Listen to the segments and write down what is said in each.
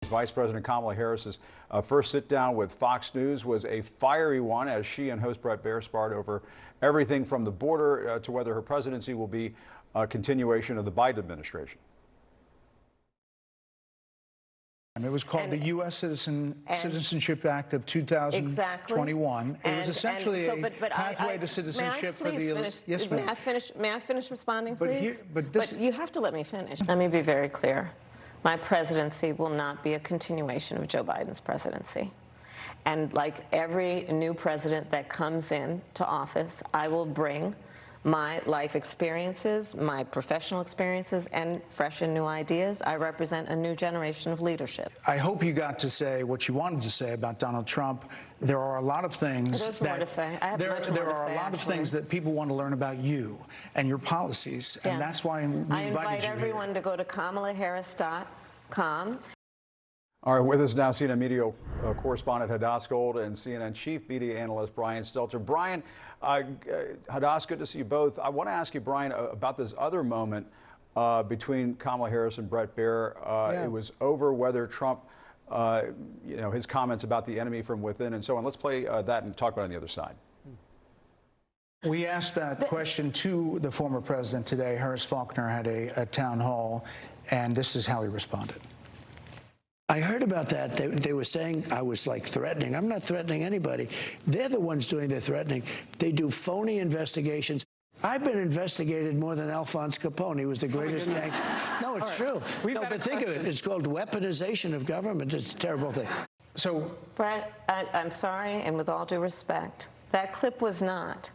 Vice President Kamala Harris's first sit-down with Fox News was a fiery one as she and host Bret Baier sparred over everything from the border to whether her presidency will be a continuation of the Biden administration. It was called the U.S. Citizenship Act of 2021. Exactly. It was essentially a pathway to citizenship for the... Yes, ma'am. May I finish responding, please? But you have to let me finish. Let me be very clear. My presidency will not be a continuation of Joe Biden's presidency. And like every new president that comes into office, I will bring my life experiences, my professional experiences, and fresh and new ideas. I represent a new generation of leadership. I hope you got to say what you wanted to say about Donald Trump. There are a lot of things There's more to say. I have much more to say, There are a lot of things that people want to learn about you and your policies, and that's why we invited you I invite here. everyone to go to KamalaHarris.com. All right, with us now, CNN media correspondent Hadass Gold and CNN chief media analyst Brian Stelter. Brian, Hadass, good to see you both. I want to ask you, Brian, about this other moment between Kamala Harris and Bret Baier. It was over whether Trump, his comments about the enemy from within and so on. Let's play that and talk about it on the other side. We asked that question to the former president today. Harris Faulkner had a town hall, and this is how he responded. I heard about that. They were saying I was like threatening. I'm not threatening anybody. They're the ones doing the threatening. They do phony investigations. I've been investigated more than Alphonse Capone. He was the greatest gangster. No, it's true. No, but think of it. It's called weaponization of government. It's a terrible thing. So, Brett, I'm sorry, and with all due respect, that clip was not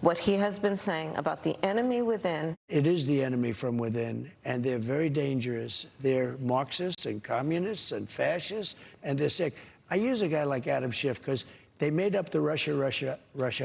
what he has been saying about the enemy within. It is the enemy from within, and they're very dangerous. They're Marxists and communists and fascists, and they're sick. I use a guy like Adam Schiff because they made up the Russia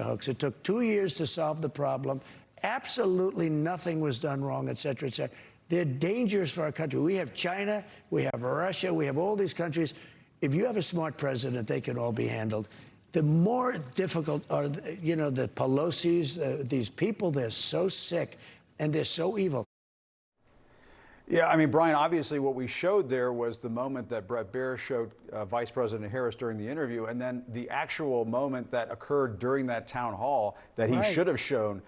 hoax. It took 2 years to solve the problem. Absolutely nothing was done wrong, et cetera, et cetera. They're dangerous for our country. We have China, we have Russia, we have all these countries. If you have a smart president, they can all be handled. The more difficult are, the Pelosi's, these people, they're so sick and they're so evil. Yeah, I mean, Brian, obviously what we showed there was the moment that Bret Baier showed Vice President Harris during the interview, and then the actual moment that occurred during that town hall that he should have shown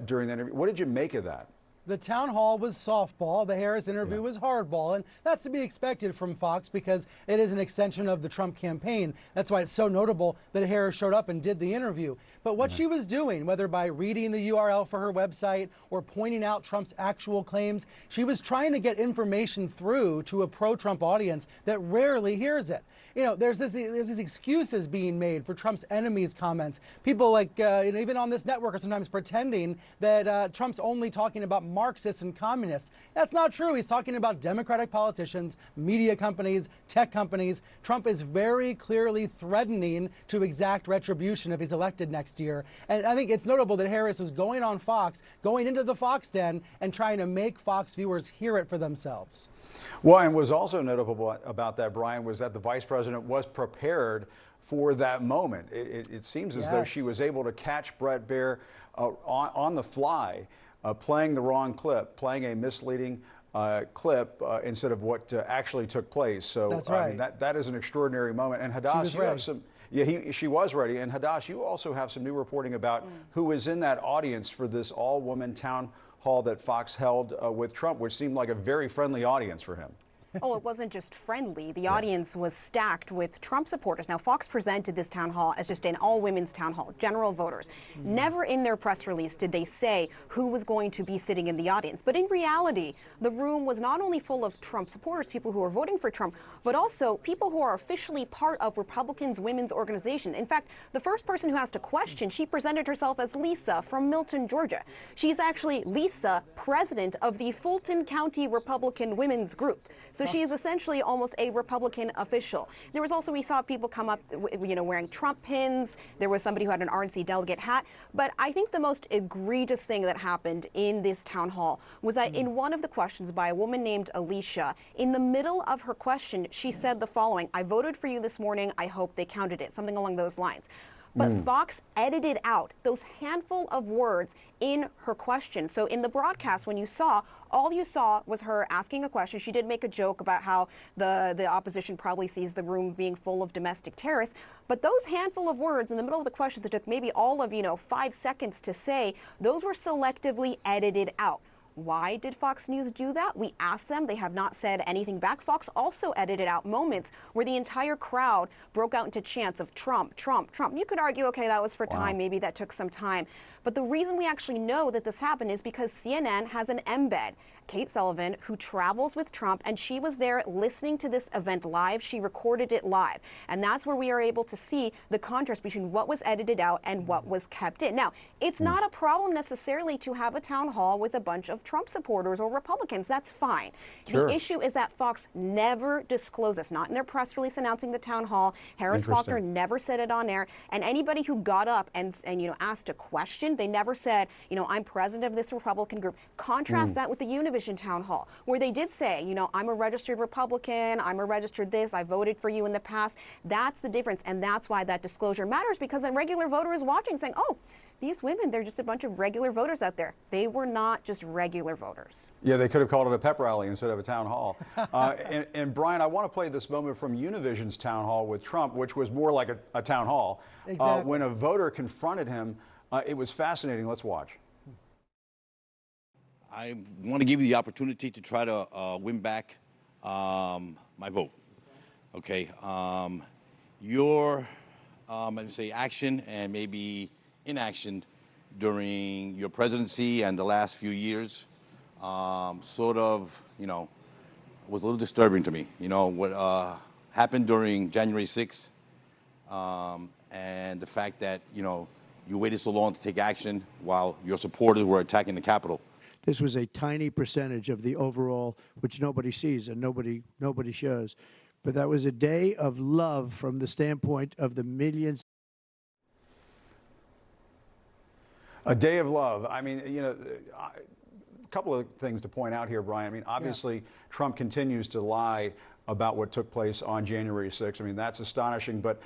during the interview. What did you make of that? The town hall was softball. The Harris interview was hardball. And that's to be expected from Fox because it is an extension of the Trump campaign. That's why it's so notable that Harris showed up and did the interview. But what she was doing, whether by reading the URL for her website or pointing out Trump's actual claims, she was trying to get information through to a pro-Trump audience that rarely hears it. There's these excuses being made for Trump's enemies' comments. People like, even on this network are sometimes pretending that Trump's only talking about Marxists and communists. That's not true. He's talking about Democratic politicians, media companies, tech companies. Trump is very clearly threatening to exact retribution if he's elected next year. And I think it's notable that Harris was going on Fox, going into the Fox den and trying to make Fox viewers hear it for themselves. Well, and was also notable about that, Brian, was that the vice president was prepared for that moment. It seems as though she was able to catch Bret Baier on the fly, playing the wrong clip, playing a misleading clip instead of what actually took place. So that's right. I mean, that is an extraordinary moment. And Hadass, you have some. Yeah, she was ready. And Hadass, you also have some new reporting about who was in that audience for this all-woman town hall that Fox held with Trump, which seemed like a very friendly audience for him. Oh, it wasn't just friendly. The audience was stacked with Trump supporters. Now, Fox presented this town hall as just an all-women's town hall, general voters. Never in their press release did they say who was going to be sitting in the audience. But in reality, the room was not only full of Trump supporters, people who are voting for Trump, but also people who are officially part of Republicans' women's organization. In fact, the first person who asked a question, she presented herself as Lisa from Milton, Georgia. She's actually Lisa, president of the Fulton County Republican Women's Group. So she is essentially almost a Republican official. There was also, we saw people come up, wearing Trump pins. There was somebody who had an RNC delegate hat. But I think the most egregious thing that happened in this town hall was that in one of the questions by a woman named Alicia, in the middle of her question, she said the following: "I voted for you this morning. I hope they counted it," something along those lines. But Fox edited out those handful of words in her question. So in the broadcast, when you saw, all you saw was her asking a question. She did make a joke about how the opposition probably sees the room being full of domestic terrorists. But those handful of words in the middle of the question that took maybe all of, 5 seconds to say, those were selectively edited out. Why did Fox News do that? We asked them. They have not said anything back. Fox also edited out moments where the entire crowd broke out into chants of Trump, Trump, Trump. You could argue, okay, that was for time. Maybe that took some time. But the reason we actually know that this happened is because CNN has an embed. Kate Sullivan, who travels with Trump, and she was there listening to this event live. She recorded it live. And that's where we are able to see the contrast between what was edited out and what was kept in. Now, it's not a problem necessarily to have a town hall with a bunch of Trump supporters or Republicans. That's fine. Sure. The issue is that Fox never disclosed this, not in their press release announcing the town hall. Harris Faulkner never said it on air. And anybody who got up and asked a question, they never said, I'm president of this Republican group. Contrast that with the Univision town hall, where they did say, I'm a registered Republican, I'm a registered this, I voted for you in the past. That's the difference, and that's why that disclosure matters, because a regular voter is watching saying, oh, these women, they're just a bunch of regular voters out there. They were not just regular voters. Yeah, they could have called it a pep rally instead of a town hall. And Brian, I want to play this moment from Univision's town hall with Trump, which was more like a town hall. Exactly. When a voter confronted him, it was fascinating. Let's watch. I want to give you the opportunity to try to win back my vote. Okay. Your, I'd say, action and maybe inaction during your presidency and the last few years sort of, was a little disturbing to me. What happened during January 6th and the fact that, you waited so long to take action while your supporters were attacking the Capitol. This was a tiny percentage of the overall, which nobody sees and nobody shows. But that was a day of love from the standpoint of the millions. A day of love. I mean, a couple of things to point out here, Brian. I mean, obviously, Trump continues to lie about what took place on January 6th. I mean, that's astonishing. But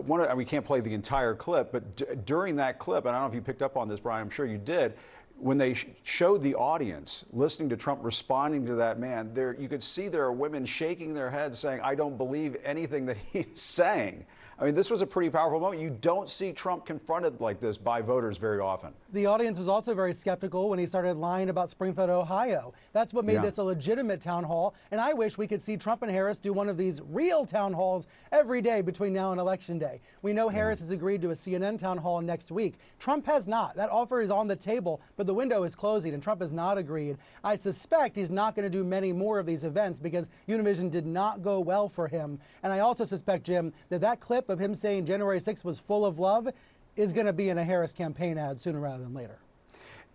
we can't play the entire clip. But during that clip, and I don't know if you picked up on this, Brian, I'm sure you did, when they showed the audience listening to Trump responding to that man, you could see there are women shaking their heads saying, I don't believe anything that he's saying. I mean, this was a pretty powerful moment. You don't see Trump confronted like this by voters very often. The audience was also very skeptical when he started lying about Springfield, Ohio. That's what made this a legitimate town hall. And I wish we could see Trump and Harris do one of these real town halls every day between now and Election Day. We know Harris has agreed to a CNN town hall next week. Trump has not. That offer is on the table, but the window is closing, and Trump has not agreed. I suspect he's not going to do many more of these events because Univision did not go well for him. And I also suspect, Jim, that clip of him saying January 6th was full of love is going to be in a Harris campaign ad sooner rather than later.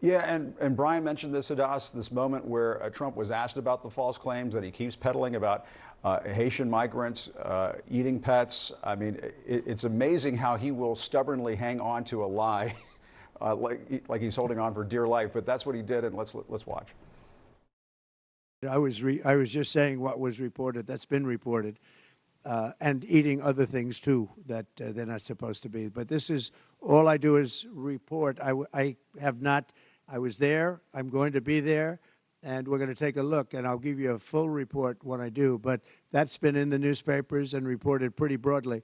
Yeah, and Brian mentioned this, Hadas, this moment where Trump was asked about the false claims that he keeps peddling about Haitian migrants eating pets. I mean, it's amazing how he will stubbornly hang on to a lie like he's holding on for dear life. But that's what he did, and let's watch. I was just saying what was reported. That's been reported. And eating other things, too, that they're not supposed to be. But this is, all I do is report. I was there, I'm going to be there, and we're going to take a look, and I'll give you a full report when I do. But that's been in the newspapers and reported pretty broadly.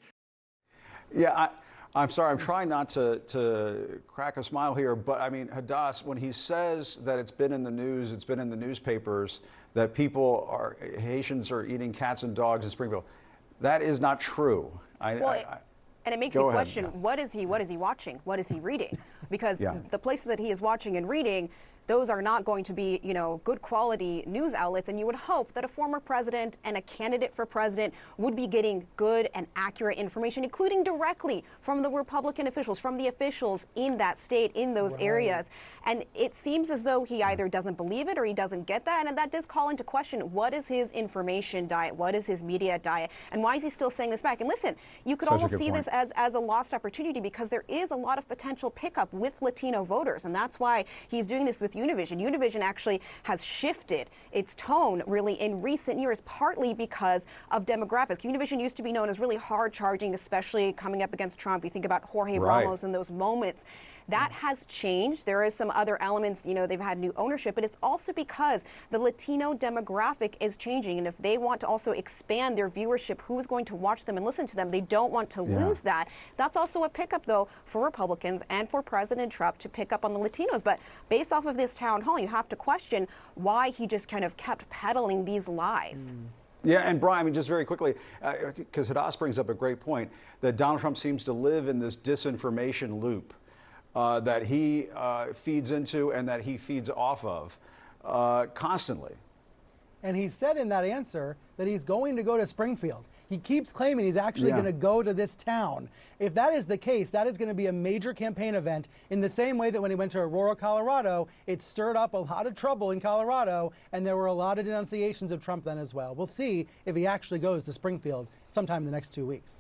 Yeah, I'm sorry, I'm trying not to crack a smile here, but I mean, Hadas, when he says that it's been in the news, it's been in the newspapers, that Haitians are eating cats and dogs in Springfield, that is not true. And it makes you question, what is he watching? What is he reading? Because the places that he is watching and reading, those are not going to be, good quality news outlets. And you would hope that a former president and a candidate for president would be getting good and accurate information, including directly from the Republican officials, from the officials in that state, in those areas. And it seems as though he either doesn't believe it or he doesn't get that. And that does call into question, what is his information diet? What is his media diet? And why is he still saying this back? And listen, you could almost see this as a lost opportunity, because there is a lot of potential pickup with Latino voters. And that's why he's doing this with Univision. Univision actually has shifted its tone really in recent years, partly because of demographics. Univision used to be known as really hard charging, especially coming up against Trump. You think about Jorge Right. Ramos in those moments. That has changed. There is some other elements, they've had new ownership, but it's also because the Latino demographic is changing. And if they want to also expand their viewership, who's going to watch them and listen to them, they don't want to lose that. That's also a pickup, though, for Republicans and for President Trump to pick up on the Latinos. But based off of this town hall, you have to question why he just kind of kept peddling these lies. Yeah, and Brian, I mean, just very quickly, because Hadass brings up a great point, that Donald Trump seems to live in this disinformation loop that he feeds into and that he feeds off of constantly. And he said in that answer that he's going to go to Springfield. He keeps claiming he's actually going to go to this town. If that is the case, that is going to be a major campaign event in the same way that when he went to Aurora, Colorado, it stirred up a lot of trouble in Colorado, and there were a lot of denunciations of Trump then as well. We'll see if he actually goes to Springfield sometime in the next 2 weeks.